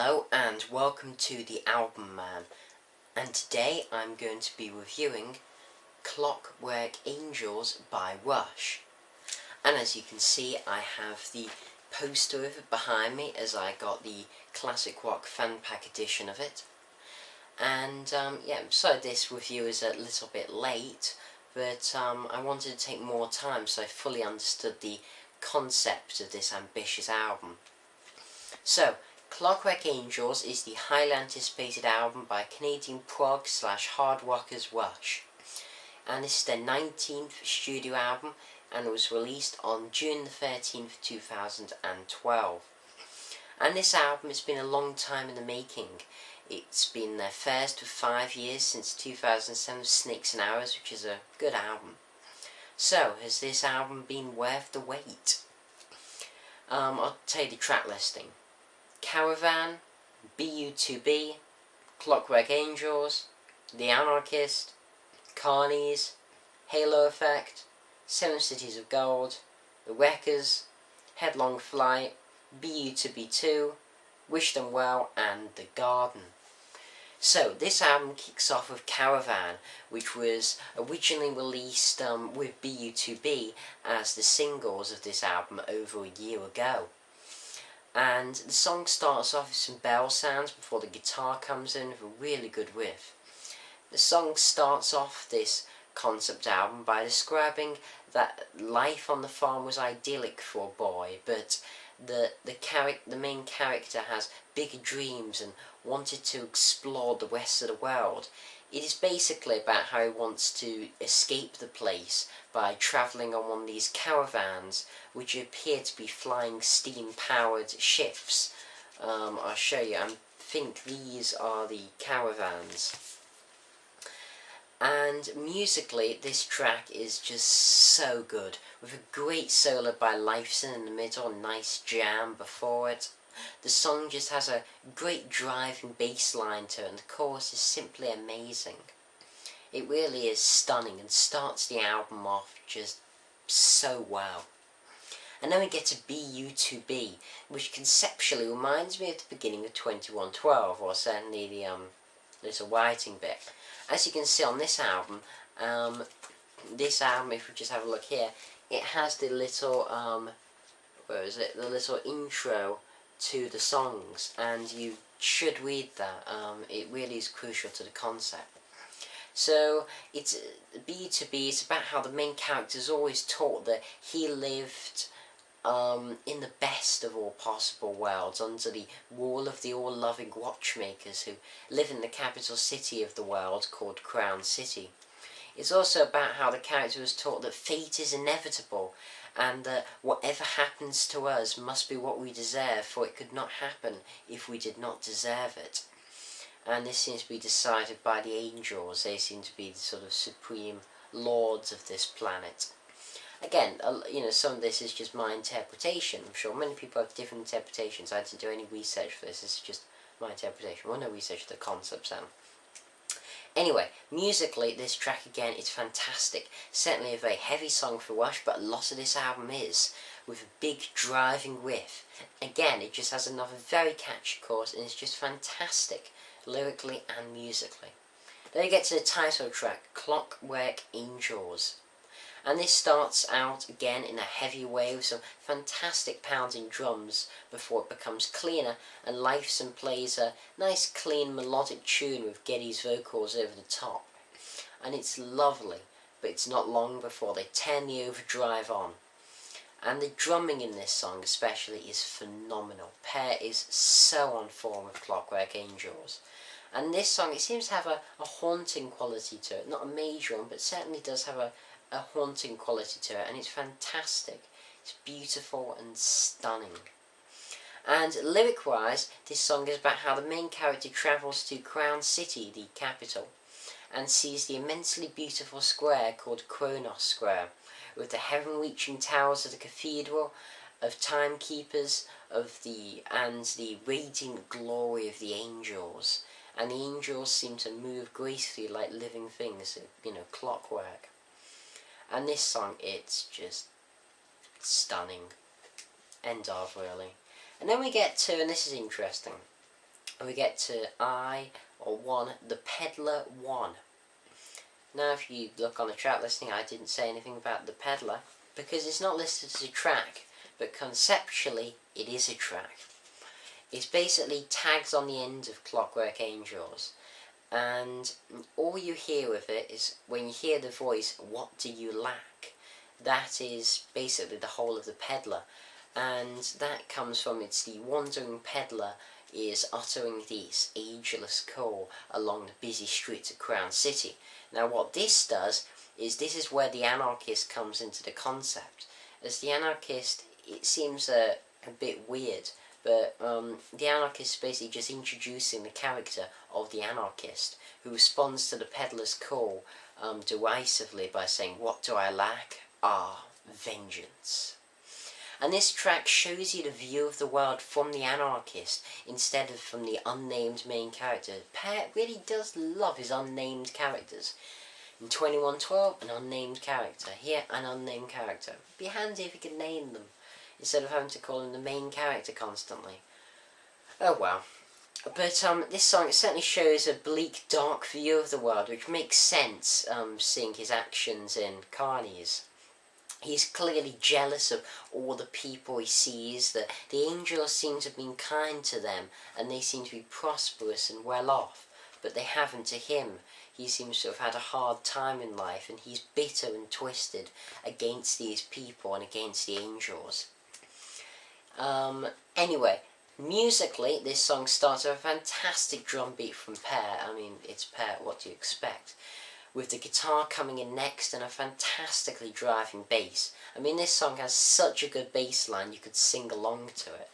Hello and welcome to the Album Man, and today I'm going to be reviewing Clockwork Angels by Rush. And as you can see, I have the poster of it behind me as I got the Classic Rock Fan Pack edition of it. And so this review is a little bit late, but I wanted to take more time so I fully understood the concept of this ambitious album. So, Clockwork Angels is the highly anticipated album by Canadian prog/hard rockers Rush. And this is their 19th studio album, and it was released on June the 13th, 2012. And this album has been a long time in the making. It's been their first for 5 years, since 2007's Snakes and Arrows, which is a good album. So, has this album been worth the wait? I'll tell you the track listing. Caravan, BU2B, Clockwork Angels, The Anarchist, Carnies, Halo Effect, 7 Cities of Gold, The Wreckers, Headlong Flight, BU2B2, Wish Them Well, and The Garden. So, this album kicks off with Caravan, which was originally released with BU2B as the singles of this album over a year ago. And the song starts off with some bell sounds before the guitar comes in with a really good riff. The song starts off this concept album by describing that life on the farm was idyllic for a boy, but the main character has bigger dreams and wanted to explore the rest of the world. It is basically about how he wants to escape the place by travelling on one of these caravans, which appear to be flying steam-powered ships. I'll show you. I think these are the caravans. And musically, this track is just so good, with a great solo by Lifeson in the middle, a nice jam before it. The song just has a great driving bass line to it, and the chorus is simply amazing. It really is stunning and starts the album off just so well. And then we get to BU2B, which conceptually reminds me of the beginning of 2112, or certainly the little writing bit. As you can see on this album, if we just have a look here, it has the little, the little intro to the songs, and you should read that. It really is crucial to the concept. So, it's B2B, it's about how the main character is always taught that he lived in the best of all possible worlds, under the rule of the all-loving watchmakers who live in the capital city of the world called Crown City. It's also about how the character was taught that fate is inevitable, and that whatever happens to us must be what we deserve, for it could not happen if we did not deserve it. And this seems to be decided by the angels. They seem to be the sort of supreme lords of this planet. Again, some of this is just my interpretation. I'm sure many people have different interpretations. I didn't do any research for this. This is just my interpretation. Well, no research of the concepts then. Anyway, musically, this track again is fantastic. Certainly a very heavy song for Rush, but a lot of this album is, with a big driving riff. Again, it just has another very catchy chorus, and it's just fantastic, lyrically and musically. Then we get to the title track, Clockwork Angels. And this starts out again in a heavy way with some fantastic pounding drums before it becomes cleaner, and Lifeson plays a nice clean melodic tune with Geddy's vocals over the top. And it's lovely, but it's not long before they turn the overdrive on. And the drumming in this song especially is phenomenal. Pear is so on form with Clockwork Angels. And this song, it seems to have a haunting quality to it. Not a major one, but certainly does have a haunting quality to it, and it's fantastic. It's beautiful and stunning. And lyric-wise, this song is about how the main character travels to Crown City, the capital, and sees the immensely beautiful square called Kronos Square, with the heaven-reaching towers of the cathedral, of timekeepers, and the radiant glory of the angels. And the angels seem to move gracefully like living things, clockwork. And this song, it's just stunning. End of, really. And then we get to, and this is interesting, and we get to I, or one, the peddler one. Now if you look on the track listing, I didn't say anything about the peddler, because it's not listed as a track, but conceptually it is a track. It's basically tags on the end of Clockwork Angels, and all you hear with it is, when you hear the voice, "What do you lack?" That is basically the whole of the peddler, and that comes from, it's the wandering peddler is uttering this ageless call along the busy streets of Crown City. Now what this does is, this is where the anarchist comes into the concept. As the anarchist, it seems a bit weird, but the anarchist is basically just introducing the character of the anarchist, who responds to the peddler's call derisively by saying, "What do I lack? Ah, vengeance." And this track shows you the view of the world from the anarchist, instead of from the unnamed main character. Pear really does love his unnamed characters. In 2112, an unnamed character. Here, an unnamed character. It'd be handy if you could name them, instead of having to call him the main character constantly. Oh well. But this song, it certainly shows a bleak, dark view of the world, which makes sense, seeing his actions in Carney's. He's clearly jealous of all the people he sees, that the angels seem to have been kind to them, and they seem to be prosperous and well off, but they haven't to him. He seems to have had a hard time in life, and he's bitter and twisted against these people and against the angels. Anyway, musically, this song starts with a fantastic drum beat from Pear. I mean, it's Pear, what do you expect? With the guitar coming in next and a fantastically driving bass. I mean, this song has such a good bass line, you could sing along to it.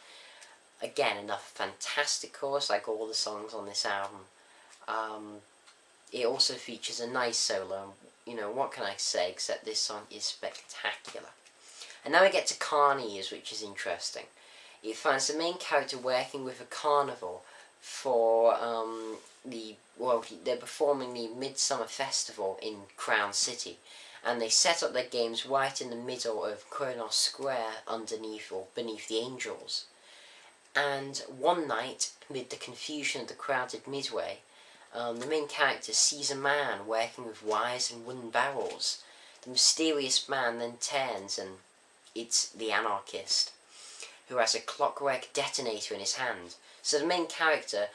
Again, another fantastic chorus, like all the songs on this album. It also features a nice solo, and, what can I say, except this song is spectacular. And now we get to Carney's, which is interesting. It finds the main character working with a carnival for they're performing the Midsummer Festival in Crown City, and they set up their games right in the middle of Kronos Square, underneath or beneath the angels. And one night, amid the confusion of the crowded midway, the main character sees a man working with wires and wooden barrels. The mysterious man then turns, and it's the anarchist, who has a clockwork detonator in his hand. So the main character,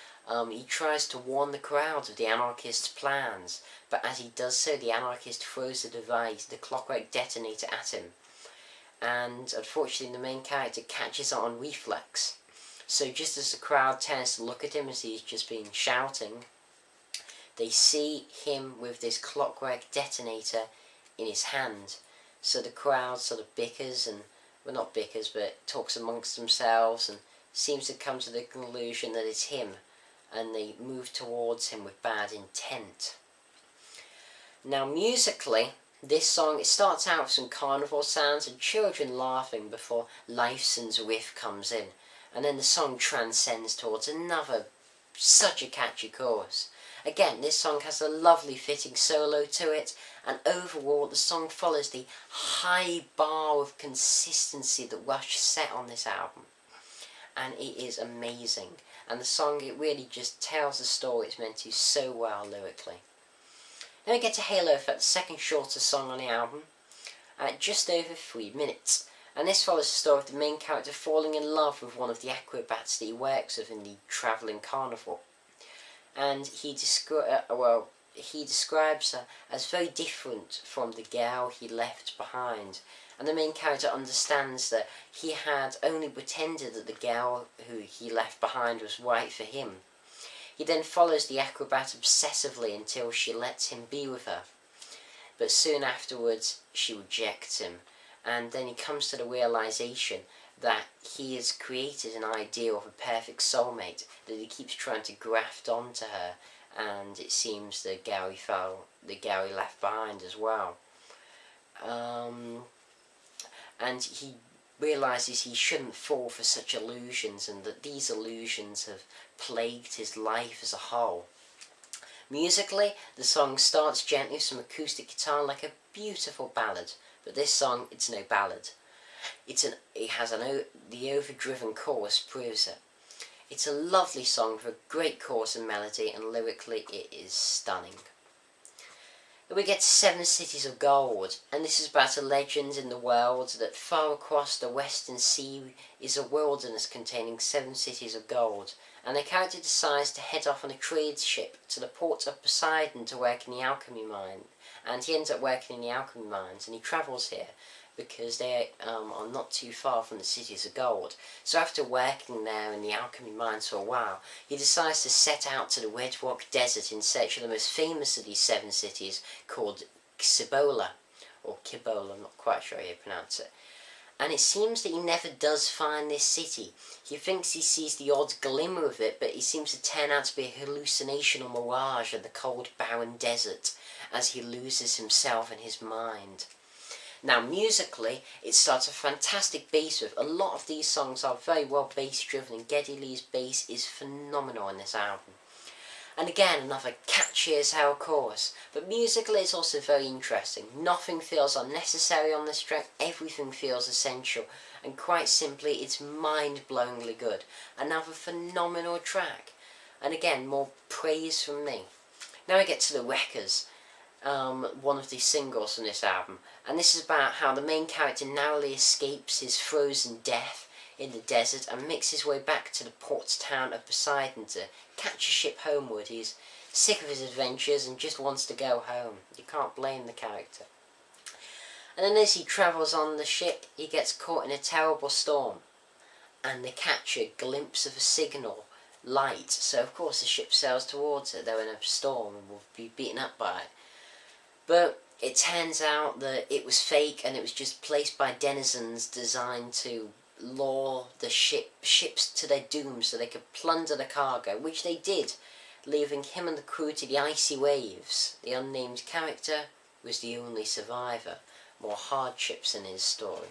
he tries to warn the crowd of the anarchist's plans, but as he does so, the anarchist throws the device, the clockwork detonator, at him. And unfortunately, the main character catches it on reflex. So just as the crowd turns to look at him as he's just been shouting, they see him with this clockwork detonator in his hand. So the crowd sort of bickers, and, well, not bickers, but talks amongst themselves, and seems to come to the conclusion that it's him, and they move towards him with bad intent. Now musically, this song, it starts out with some carnival sounds and children laughing before Lifeson's riff comes in, and then the song transcends towards another, such a catchy chorus. Again, this song has a lovely fitting solo to it, and overall the song follows the high bar of consistency that Rush set on this album. And it is amazing. And the song, it really just tells the story it's meant to so well lyrically. Then we get to Halo Effect, the second shortest song on the album, at just over 3 minutes. And this follows the story of the main character falling in love with one of the acrobats that he works with in the travelling carnival. And he describes her as very different from the girl he left behind. And the main character understands that he had only pretended that the girl who he left behind was right for him. He then follows the acrobat obsessively until she lets him be with her. But soon afterwards, she rejects him. And then he comes to the realization that he has created an ideal of a perfect soulmate that he keeps trying to graft onto her. And it seems the girl he left behind as well. And he realises he shouldn't fall for such illusions, and that these illusions have plagued his life as a whole. Musically, the song starts gently with some acoustic guitar like a beautiful ballad, but this song, it's no ballad. The overdriven chorus proves it. It's a lovely song with a great chorus and melody, and lyrically it is stunning. Then we get to Seven Cities of Gold, and this is about a legend in the world that far across the western sea is a wilderness containing 7 cities of gold, and the character decides to head off on a trade ship to the port of Poseidon to work in the alchemy mine, and he ends up working in the alchemy mines, and he travels here because they are not too far from the cities of gold. So after working there in the alchemy mines for a while, he decides to set out to the Red Rock Desert in search of the most famous of these 7 cities, called Cibola, or Kibola, I'm not quite sure how you pronounce it. And it seems that he never does find this city. He thinks he sees the odd glimmer of it, but it seems to turn out to be a hallucination or mirage of the cold, barren desert, as he loses himself in his mind. Now, musically, it starts a fantastic bass riff. A lot of these songs are very well bass-driven, and Geddy Lee's bass is phenomenal in this album. And again, another catchy as hell chorus. But musically, it's also very interesting. Nothing feels unnecessary on this track. Everything feels essential. And quite simply, it's mind-blowingly good. Another phenomenal track. And again, more praise from me. Now we get to the Wreckers. One of the singles from this album, and this is about how the main character narrowly escapes his frozen death in the desert and makes his way back to the port town of Poseidon to catch a ship homeward. He's sick of his adventures and just wants to go home. You can't blame the character. And then as he travels on the ship, he gets caught in a terrible storm, and they catch a glimpse of a signal light, so of course the ship sails towards it. They're in a storm and will be beaten up by it. But it turns out that it was fake, and it was just placed by denizens designed to lure the ships to their doom so they could plunder the cargo, which they did, leaving him and the crew to the icy waves. The unnamed character was the only survivor. More hardships in his story.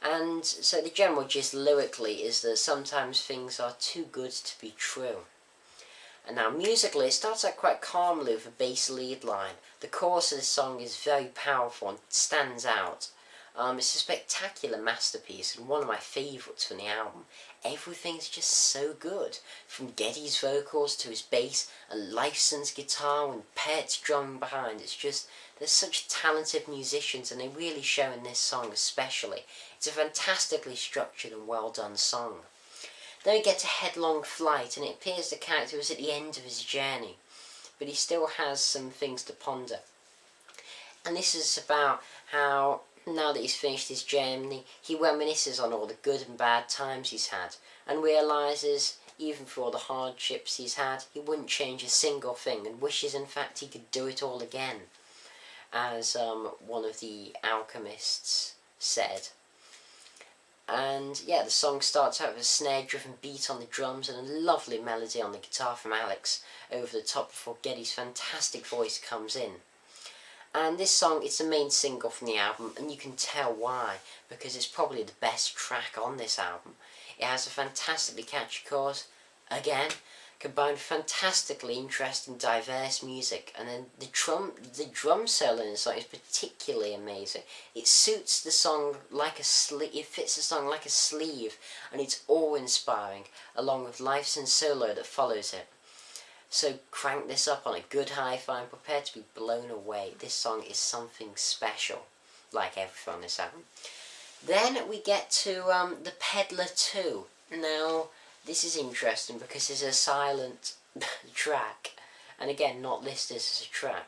And so the general gist lyrically is that sometimes things are too good to be true. And now musically, it starts out quite calmly with a bass lead line. The chorus of this song is very powerful and stands out. It's a spectacular masterpiece and one of my favourites from the album. Everything's just so good, from Geddy's vocals to his bass and Lifeson's guitar and Pett's drumming behind. It's just, there's such talented musicians, and they really show in this song especially. It's a fantastically structured and well done song. Then we get to Headlong Flight, and it appears the character was at the end of his journey, but he still has some things to ponder. And this is about how, now that he's finished his journey, he reminisces on all the good and bad times he's had, and realises, even for all the hardships he's had, he wouldn't change a single thing, and wishes in fact he could do it all again, as one of the alchemists said. And yeah, the song starts out with a snare-driven beat on the drums and a lovely melody on the guitar from Alex over the top before Geddy's fantastic voice comes in. And this song, it's the main single from the album, and you can tell why, because it's probably the best track on this album. It has a fantastically catchy chorus, again, combined with fantastically interesting, diverse music, and then the drum solo in the song is particularly amazing. It suits the song like a it fits the song like a sleeve, and it's awe-inspiring, along with Lifeson's solo that follows it. So crank this up on a good hi-fi and prepare to be blown away. This song is something special, like everything on this album. Then we get to The Peddler 2. Now, this is interesting because it's a silent track, and again, not listed as a track.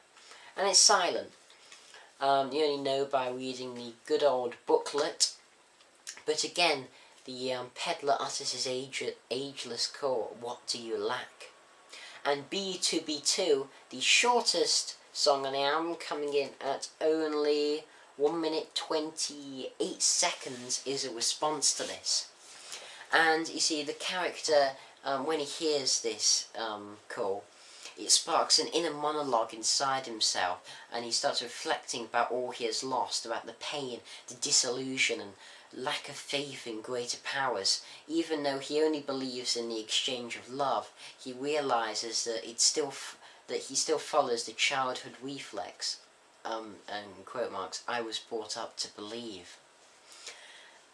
And it's silent. You only know by reading the good old booklet. But again, the peddler utters his ageless call, "What do you lack?" And B2B2, the shortest song on the album, coming in at only 1 minute 28 seconds, is a response to this. And you see, the character, when he hears this call, it sparks an inner monologue inside himself, and he starts reflecting about all he has lost, about the pain, the disillusion, and lack of faith in greater powers. Even though he only believes in the exchange of love, he realizes that he still follows the childhood reflex, and quote marks, "I was brought up to believe."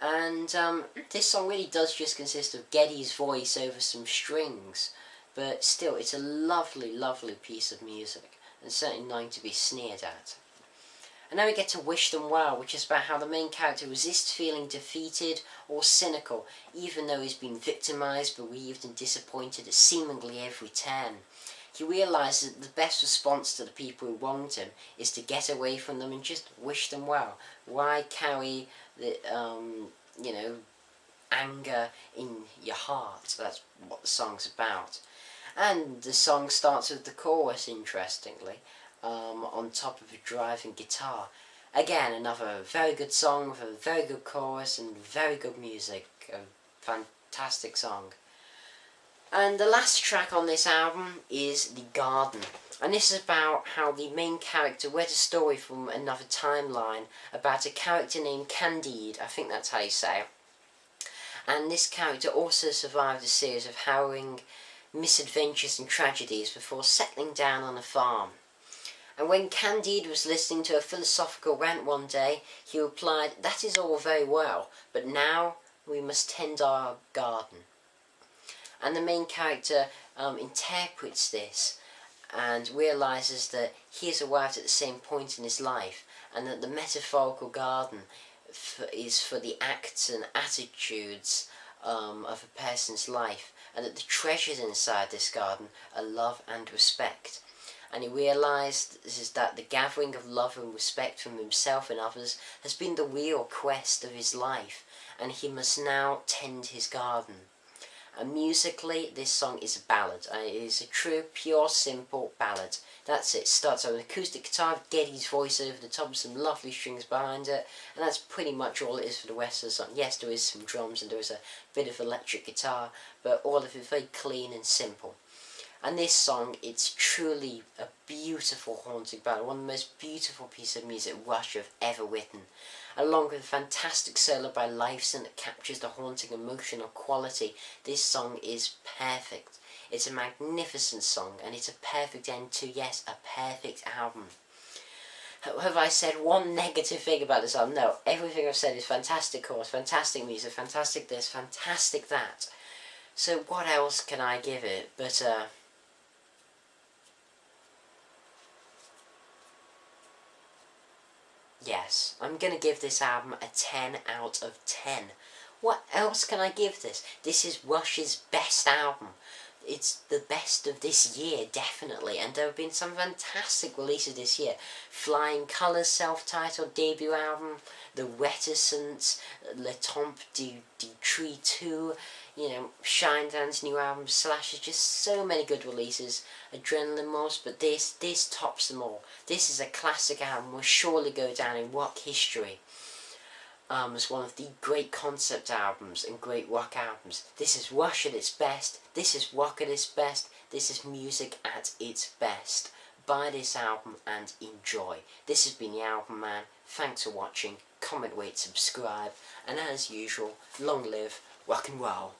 And this song really does just consist of Geddy's voice over some strings, but still, it's a lovely, lovely piece of music, and certainly nothing to be sneered at. And now we get to Wish Them Well, which is about how the main character resists feeling defeated or cynical, even though he's been victimised, bereaved and disappointed at seemingly every turn. He realises that the best response to the people who wronged him is to get away from them and just wish them well. Why carry the, anger in your heart? That's what the song's about. And the song starts with the chorus, interestingly, on top of a driving guitar. Again, another very good song with a very good chorus and very good music. A fantastic song. And the last track on this album is The Garden. And this is about how the main character read a story from another timeline about a character named Candide. I think that's how you say it. And this character also survived a series of harrowing misadventures and tragedies before settling down on a farm. And when Candide was listening to a philosophical rant one day, he replied, "That is all very well, but now we must tend our garden." And the main character interprets this and realises that he has arrived at the same point in his life, and that the metaphorical garden is for the acts and attitudes of a person's life, and that the treasures inside this garden are love and respect. And he realises that the gathering of love and respect from himself and others has been the real quest of his life, and he must now tend his garden. And musically, this song is a ballad. It is a true, pure, simple ballad. That's it. Starts with an acoustic guitar with Geddy's voice over the top, some lovely strings behind it, and that's pretty much all it is for the rest of the song. Yes, there is some drums and there is a bit of electric guitar, but all of it very clean and simple. And this song, it's truly a beautiful, haunting ballad, one of the most beautiful pieces of music Rush have ever written, along with a fantastic solo by Lifeson that captures the haunting emotional quality. This song is perfect. It's a magnificent song, and it's a perfect end to, yes, a perfect album. Have I said one negative thing about this album? No, everything I've said is fantastic chorus, fantastic music, fantastic this, fantastic that. So what else can I give it but yes, I'm going to give this album a 10 out of 10. What else can I give this? This is Rush's best album. It's the best of this year, definitely, and there have been some fantastic releases this year. Flying Colours self-titled debut album, The Reticence, Le Temps du Tree 2, Shinedown's new album, Slash, just so many good releases, Adrenaline Moss, but this tops them all. This is a classic album, will surely go down in rock history as one of the great concept albums and great rock albums. This is Rush at its best, this is rock at its best, this is music at its best. Buy this album and enjoy. This has been the Album Man. Thanks for watching, comment, rate, subscribe, and as usual, long live rock and roll.